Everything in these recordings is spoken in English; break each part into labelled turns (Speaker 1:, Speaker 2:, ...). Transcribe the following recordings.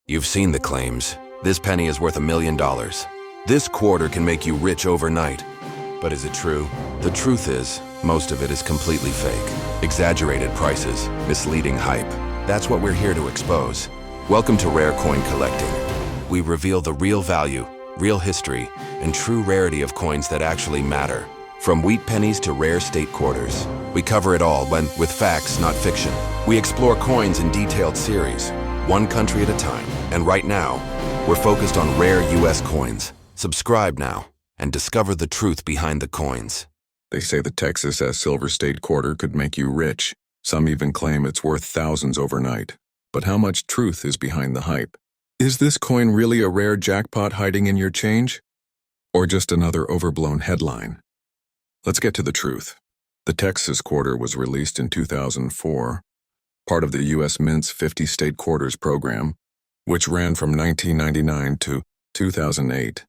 Speaker 1: You've seen the claims. This penny is worth $1 million. This quarter can make you rich overnight. But is it true? The truth is, most of it is completely fake. Exaggerated prices, misleading hype. That's what we're here to expose. Welcome to Rare Coin Collecting. We reveal the real value, real history, and true rarity of coins that actually matter. From wheat pennies to rare state quarters. We cover it all with facts, not fiction. We explore coins in detailed series, one country at a time. And right now, we're focused on rare US coins. Subscribe now and discover the truth behind the coins.
Speaker 2: They say the Texas S Silver State Quarter could make you rich. Some even claim it's worth thousands overnight. But how much truth is behind the hype? Is this coin really a rare jackpot hiding in your change? Or just another overblown headline? Let's get to the truth. The Texas Quarter was released in 2004, part of the U.S. Mint's 50 State Quarters program, which ran from 1999 to 2008.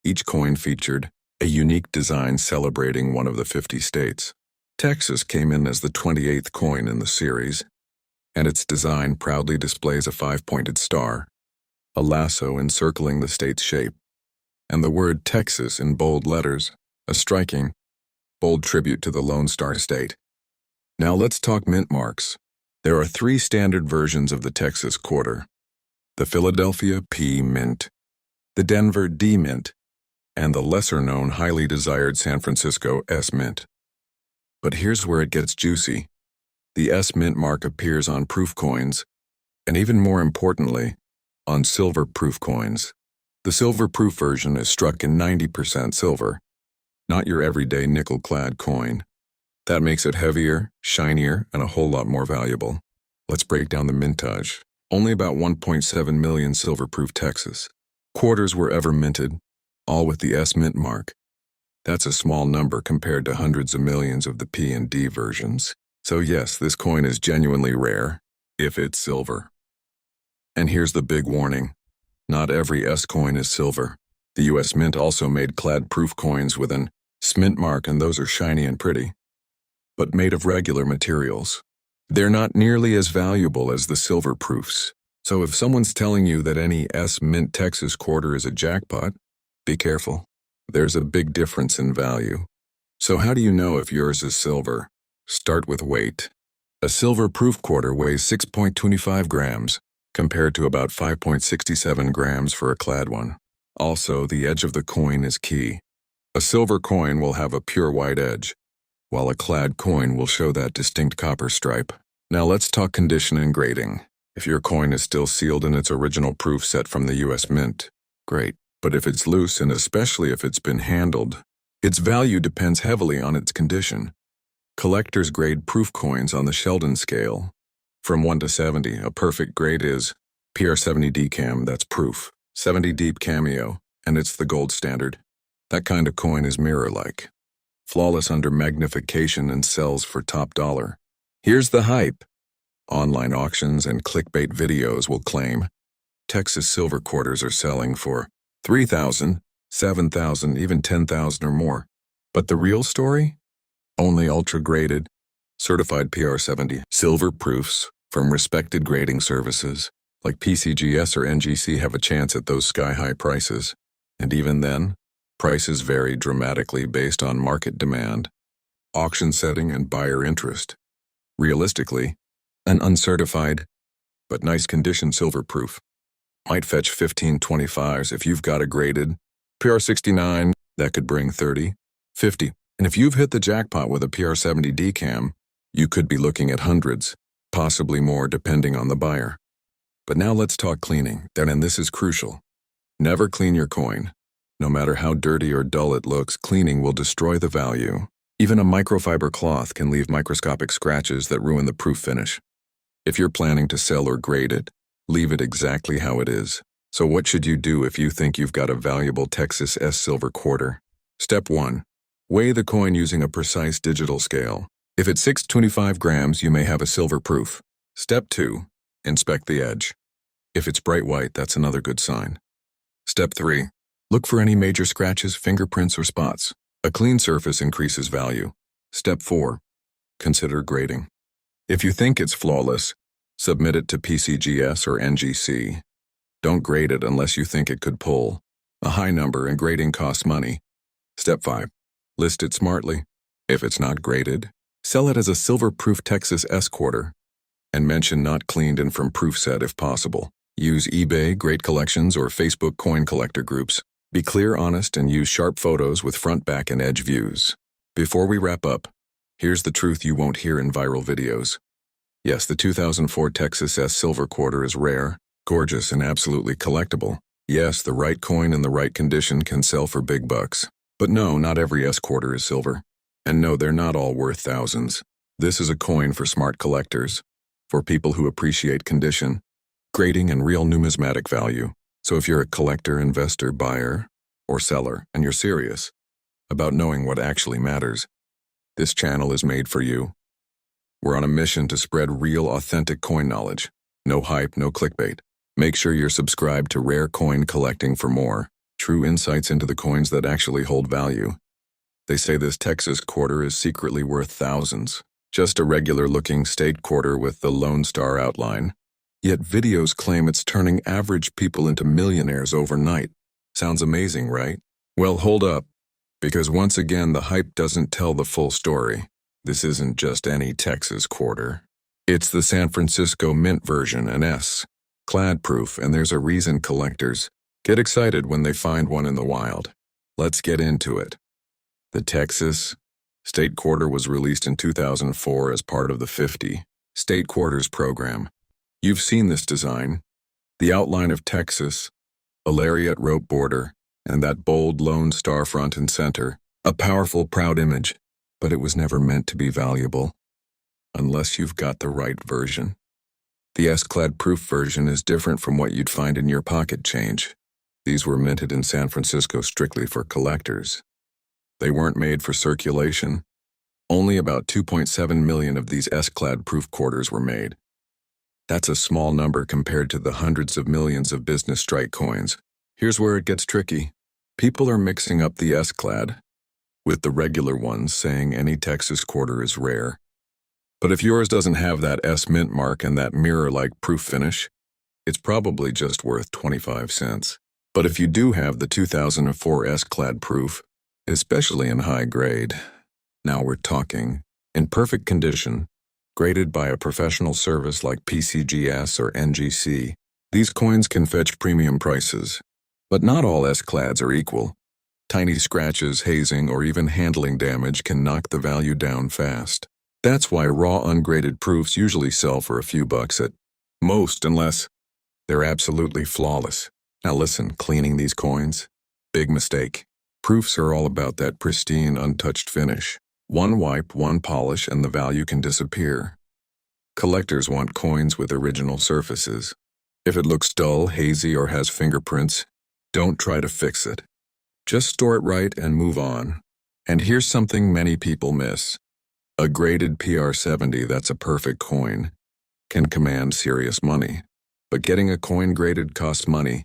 Speaker 2: Each coin featured a unique design celebrating one of the 50 states. Texas came in as the 28th coin in the series, and its design proudly displays a 5-pointed star, a lasso encircling the state's shape, and the word Texas in bold letters, a striking, bold tribute to the Lone Star State. Now let's talk mint marks. There are 3 standard versions of the Texas Quarter: the Philadelphia P Mint, the Denver D Mint, and the lesser-known, highly desired San Francisco S Mint. But here's where it gets juicy. The S Mint mark appears on proof coins, and even more importantly, on silver proof coins. The silver proof version is struck in 90% silver, not your everyday nickel-clad coin. That makes it heavier, shinier, and a whole lot more valuable. Let's break down the mintage. Only about 1.7 million silver-proof Texas quarters were ever minted, all with the S Mint mark. That's a small number compared to hundreds of millions of the P and D versions. So yes, this coin is genuinely rare, if it's silver. And here's the big warning. Not every S coin is silver. The US Mint also made clad-proof coins with an S Mint mark, and those are shiny and pretty, but made of regular materials. They're not nearly as valuable as the silver proofs. So if someone's telling you that any S Mint Texas Quarter is a jackpot, be careful. There's a big difference in value. So how do you know if yours is silver? Start with weight. A silver proof quarter weighs 6.25 grams, compared to about 5.67 grams for a clad one. Also, the edge of the coin is key. A silver coin will have a pure white edge, while a clad coin will show that distinct copper stripe. Now let's talk condition and grading. If your coin is still sealed in its original proof set from the US Mint, great. But if it's loose, and especially if it's been handled, its value depends heavily on its condition. Collectors grade proof coins on the Sheldon scale. From 1 to 70, a perfect grade is PR70 DCAM, that's proof, 70 deep cameo, and it's the gold standard. That kind of coin is mirror-like, flawless under magnification, and sells for top dollar. Here's the hype. Online auctions and clickbait videos will claim Texas silver quarters are selling for $3,000, $7,000, even $10,000 or more. But the real story? Only ultra-graded, certified PR70 silver proofs from respected grading services like PCGS or NGC have a chance at those sky-high prices. And even then, prices vary dramatically based on market demand, auction setting, and buyer interest. Realistically, an uncertified, but nice condition silver proof might fetch 15-25s. If you've got a graded PR69, that could bring 30, 50. And if you've hit the jackpot with a PR70 DCAM, you could be looking at hundreds, possibly more depending on the buyer. But now let's talk cleaning, and this is crucial. Never clean your coin. No matter how dirty or dull it looks, cleaning will destroy the value. Even a microfiber cloth can leave microscopic scratches that ruin the proof finish. If you're planning to sell or grade it, leave it exactly how it is. So what should you do if you think you've got a valuable Texas S silver quarter? Step 1. Weigh the coin using a precise digital scale. If it's 625 grams, you may have a silver proof. Step 2. Inspect the edge. If it's bright white, that's another good sign. Step 3. Look for any major scratches, fingerprints, or spots. A clean surface increases value. Step 4. Consider grading. If you think it's flawless, submit it to PCGS or NGC. Don't grade it unless you think it could pull. A high number and grading costs money. Step 5. List it smartly. If it's not graded, sell it as a silver-proof Texas S quarter. And mention not cleaned and from proof set if possible. Use eBay, Great Collections, or Facebook coin collector groups. Be clear, honest, and use sharp photos with front, back, and edge views. Before we wrap up, here's the truth you won't hear in viral videos. Yes, the 2004 Texas S silver quarter is rare, gorgeous, and absolutely collectible. Yes, the right coin in the right condition can sell for big bucks. But no, not every S quarter is silver. And no, they're not all worth thousands. This is a coin for smart collectors, for people who appreciate condition, grading, and real numismatic value. So if you're a collector, investor, buyer, or seller, and you're serious about knowing what actually matters, this channel is made for you. We're on a mission to spread real, authentic coin knowledge. No hype, no clickbait. Make sure you're subscribed to Rare Coin Collecting for more true insights into the coins that actually hold value. They say this Texas quarter is secretly worth thousands. Just a regular-looking state quarter with the Lone Star outline. Yet videos claim it's turning average people into millionaires overnight. Sounds amazing, right? Well, hold up. Because once again, the hype doesn't tell the full story. This isn't just any Texas quarter. It's the San Francisco Mint version, an S. Clad proof, and there's a reason collectors get excited when they find one in the wild. Let's get into it. The Texas State Quarter was released in 2004 as part of the 50 State Quarters program. You've seen this design. The outline of Texas, a lariat rope border, and that bold Lone Star front and center. A powerful, proud image, but it was never meant to be valuable. Unless you've got the right version. The S-clad proof version is different from what you'd find in your pocket change. These were minted in San Francisco strictly for collectors. They weren't made for circulation. Only about 2.7 million of these S-clad proof quarters were made. That's a small number compared to the hundreds of millions of business strike coins. Here's where it gets tricky. People are mixing up the S-clad with the regular ones, saying any Texas quarter is rare. But if yours doesn't have that S mint mark and that mirror-like proof finish, it's probably just worth 25 cents. But if you do have the 2004 S-clad proof, especially in high grade, now we're talking, in perfect condition, graded by a professional service like PCGS or NGC, these coins can fetch premium prices. But not all S-clads are equal. Tiny scratches, hazing, or even handling damage can knock the value down fast. That's why raw ungraded proofs usually sell for a few bucks at most, unless they're absolutely flawless. Now listen, cleaning these coins? Big mistake. Proofs are all about that pristine, untouched finish. One wipe, one polish, and the value can disappear. Collectors want coins with original surfaces. If it looks dull, hazy, or has fingerprints, don't try to fix it. Just store it right and move on. And here's something many people miss. A graded PR70 that's a perfect coin can command serious money. But getting a coin graded costs money,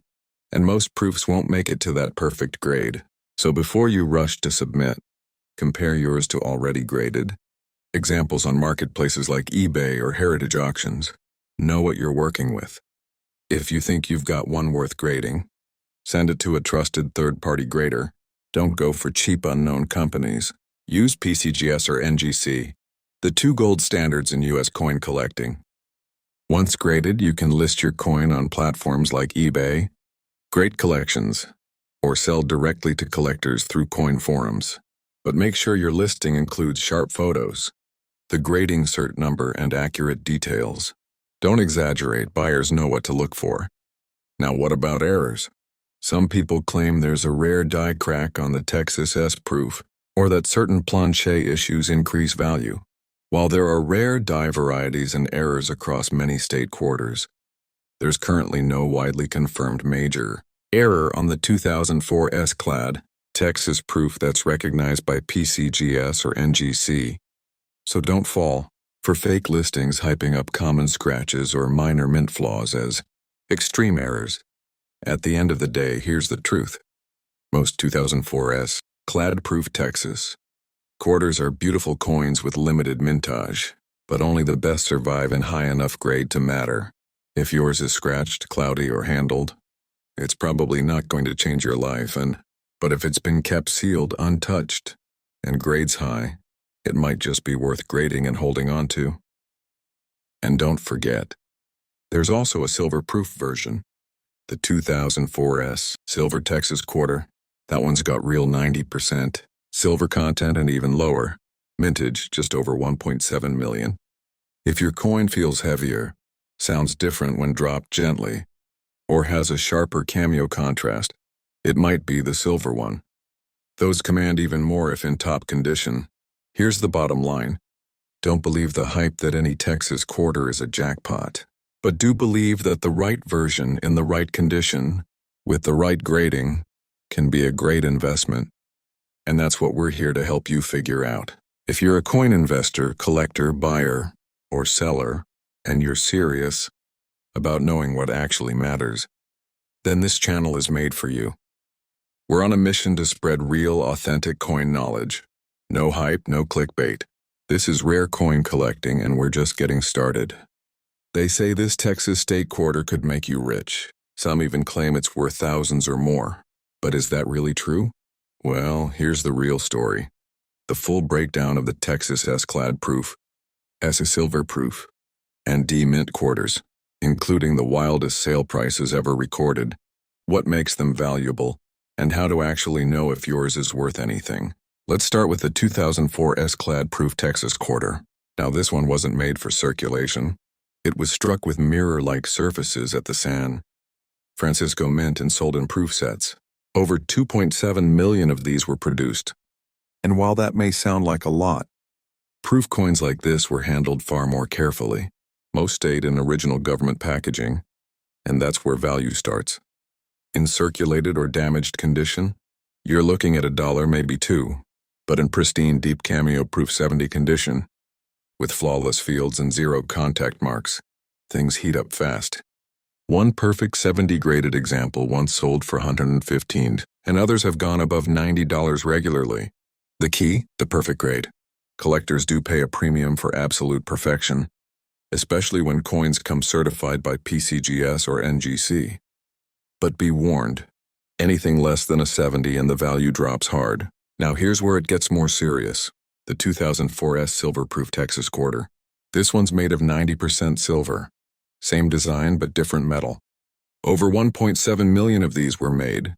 Speaker 2: and most proofs won't make it to that perfect grade. So before you rush to submit, compare yours to already graded. Examples on marketplaces like eBay or heritage auctions. Know what you're working with. If you think you've got one worth grading, send it to a trusted third-party grader. Don't go for cheap unknown companies. Use PCGS or NGC, the two gold standards in U.S. coin collecting. Once graded, you can list your coin on platforms like eBay, Great Collections, or sell directly to collectors through coin forums. But make sure your listing includes sharp photos, the grading cert number, and accurate details. Don't exaggerate, buyers know what to look for. Now what about errors? Some people claim there's a rare die crack on the Texas S proof, or that certain planche issues increase value. While there are rare die varieties and errors across many state quarters, there's currently no widely confirmed major error on the 2004 S-clad Texas proof that's recognized by PCGS or NGC. So don't fall for fake listings hyping up common scratches or minor mint flaws as extreme errors. At the end of the day, here's the truth. Most 2004 S-clad proof Texas quarters are beautiful coins with limited mintage, but only the best survive in high enough grade to matter. If yours is scratched, cloudy, or handled, It's probably not going to change your life, but if it's been kept sealed, untouched, and grades high, it might just be worth grading and holding on to. And don't forget, there's also a silver-proof version, the 2004S Silver Texas Quarter. That one's got real 90% silver content and even lower. Mintage just over 1.7 million. If your coin feels heavier, sounds different when dropped gently, or has a sharper cameo contrast, it might be the silver one. Those command even more if in top condition. Here's the bottom line. Don't believe the hype that any Texas quarter is a jackpot, but do believe that the right version in the right condition, with the right grading, can be a great investment. And that's what we're here to help you figure out. If you're a coin investor, collector, buyer, or seller, and you're serious about knowing what actually matters, then this channel is made for you. We're on a mission to spread real, authentic coin knowledge. No hype, no clickbait. This is rare coin collecting, and we're just getting started. They say this Texas state quarter could make you rich. Some even claim it's worth thousands or more. But is that really true? Well, here's the real story. The full breakdown of the Texas S-clad proof, S silver proof, and D mint quarters, including the wildest sale prices ever recorded, what makes them valuable, and how to actually know if yours is worth anything. Let's start with the 2004 S-clad proof Texas quarter. Now this one wasn't made for circulation. It was struck with mirror-like surfaces at the San Francisco Mint and sold in proof sets. Over 2.7 million of these were produced. And while that may sound like a lot, proof coins like this were handled far more carefully. Most stayed in original government packaging, and that's where value starts. In circulated or damaged condition, you're looking at $1, maybe $2, but in pristine deep cameo proof 70 condition, with flawless fields and zero contact marks, things heat up fast. One perfect 70 graded example once sold for $115, and others have gone above $90 regularly. The key, the perfect grade. Collectors do pay a premium for absolute perfection, especially when coins come certified by PCGS or NGC. But be warned, anything less than a 70 and the value drops hard. Now here's where it gets more serious. The 2004S Silver-Proof Texas Quarter. This one's made of 90% silver. Same design but different metal. Over 1.7 million of these were made,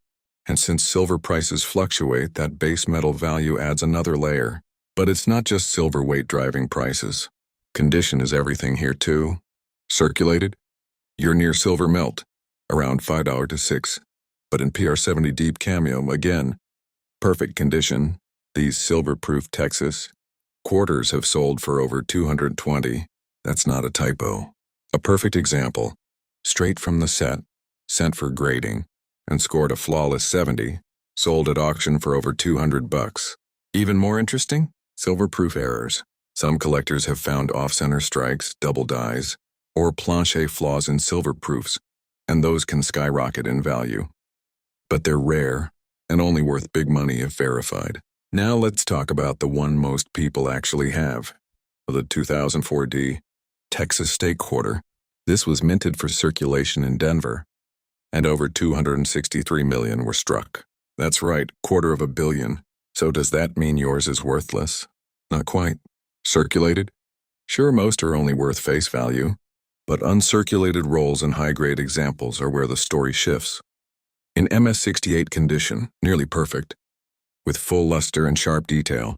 Speaker 2: and since silver prices fluctuate, that base metal value adds another layer. But it's not just silver weight driving prices. Condition is everything here too. Circulated? You're near silver melt, around $5 to $6. But in PR70 deep cameo, again, perfect condition, these silver-proof Texas quarters have sold for over $220. That's not a typo. A perfect example, straight from the set, sent for grading, and scored a flawless 70, sold at auction for over $200. Even more interesting? Silver-proof errors. Some collectors have found off-center strikes, double dies, or planche flaws in silver proofs, and those can skyrocket in value. But they're rare, and only worth big money if verified. Now let's talk about the one most people actually have, the 2004D Texas State Quarter. This was minted for circulation in Denver, and over 263 million were struck. That's right, $250 million. So does that mean yours is worthless? Not quite. Circulated? Sure, most are only worth face value, but uncirculated rolls and high-grade examples are where the story shifts. In MS68 condition, nearly perfect, with full luster and sharp detail,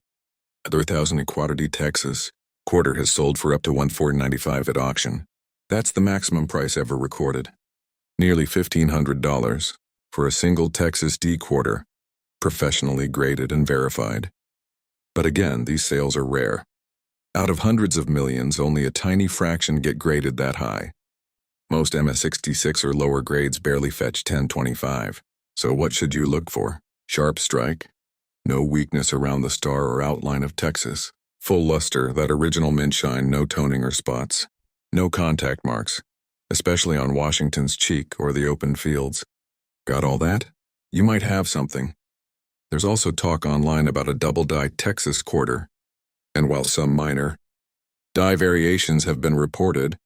Speaker 2: a 3000 quantity Texas quarter has sold for up to $1,495 at auction. That's the maximum price ever recorded. Nearly $1,500 for a single Texas D quarter, professionally graded and verified. But again, these sales are rare. Out of hundreds of millions, only a tiny fraction get graded that high. Most MS66 or lower grades barely fetch $10.25. So what should you look for? Sharp strike? No weakness around the star or outline of Texas. Full luster, that original mint shine, no toning or spots. No contact marks, especially on Washington's cheek or the open fields. Got all that? You might have something. There's also talk online about a double-die Texas quarter, and while some minor die variations have been reported,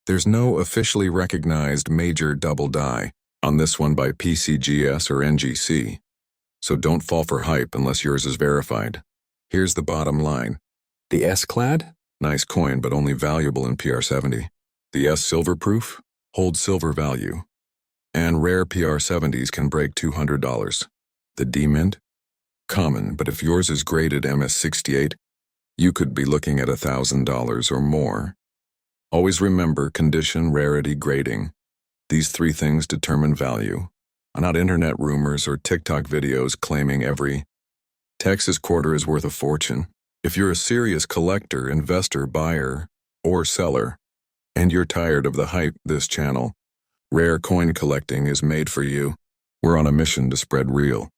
Speaker 2: there's no officially recognized major double die. on this one by PCGS or NGC. So don't fall for hype unless yours is verified. Here's the bottom line. The S-Clad? Nice coin, but only valuable in PR70. The S Silver Proof? Holds silver value. And rare PR70s can break $200. The D-Mint? Common, but if yours is graded MS68, you could be looking at $1,000 or more. Always remember condition, rarity, grading. These three things determine value, not internet rumors or TikTok videos claiming every Texas quarter is worth a fortune. If you're a serious collector, investor, buyer, or seller, and you're tired of the hype, this channel, Rare Coin Collecting, is made for you. We're on a mission to spread real,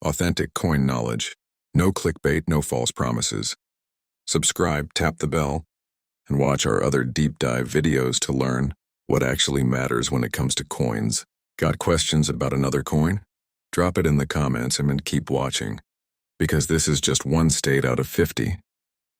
Speaker 2: authentic coin knowledge. No clickbait, no false promises. Subscribe, tap the bell, and watch our other deep dive videos to learn what actually matters when it comes to coins. Got questions about another coin? Drop it in the comments and keep watching, because this is just one state out of 50.